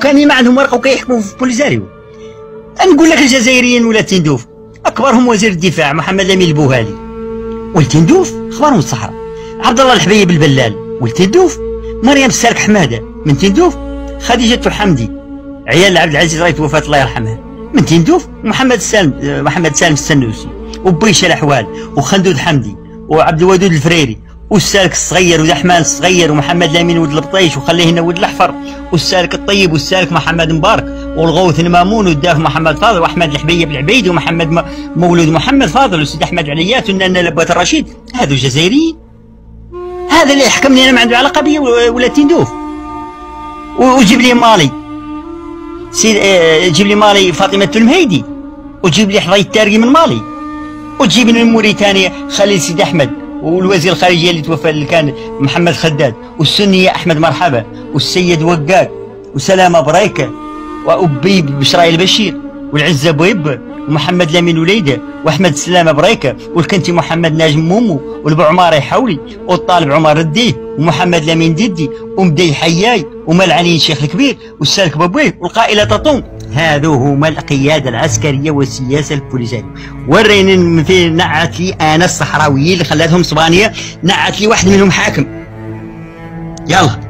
كاملين ما عندهم ورقه وكيحكموا في بوليزاريو. نقول لك الجزائريين ولا تندوف اكبرهم وزير الدفاع محمد لامين البوهالي ولد تندوف، اخبارهم الصحراء. عبد الله الحبيب البلال ولد تندوف. مريم السالك حماده من تندوف. خديجه الحمدي عيال عبد العزيز راه توفات الله يرحمها من تندوف. محمد سالم السنوسي وبيشه الاحوال وخندود حمدي وعبد الودود الفريري والسالك الصغير ودحمان الصغير ومحمد لامين ولد البطيش وخليه هنا ولد الاحفر والسالك الطيب والسالك محمد مبارك والغوث المامون والداف محمد فاضل واحمد الحبيب العبيدي ومحمد مولود محمد فاضل وسيد احمد عليات ونانا لبات الرشيد. هذو جزائريين. هذا اللي يحكمني انا ما عنده علاقه بيا ولا تندوف. وجيب لي مالي جيب لي مالي فاطمه المهيدي وجيب لي حضي التارقي من مالي وتجيب لي من موريتانيا خليل سيد احمد والوزير الخارجيه اللي توفى اللي كان محمد خداد والسنيه احمد مرحبا والسيد وقاق وسلامه بريكه وابي بشراي البشير والعزه بويب ومحمد لامين وليده واحمد السلامه بريكه والكنتي محمد ناجم مومو والبو عمار حولي والطالب عمر الديه ومحمد لامين ديدي ومدي حياي ومال علي الشيخ الكبير والسالك بابويه والقائله تطوم. هذو هما القياده العسكريه والسياسه البوليسيه. وريني في نعت لي انا الصحراويين اللي خلاتهم صبانيه، نعت لي واحد منهم حاكم. يلا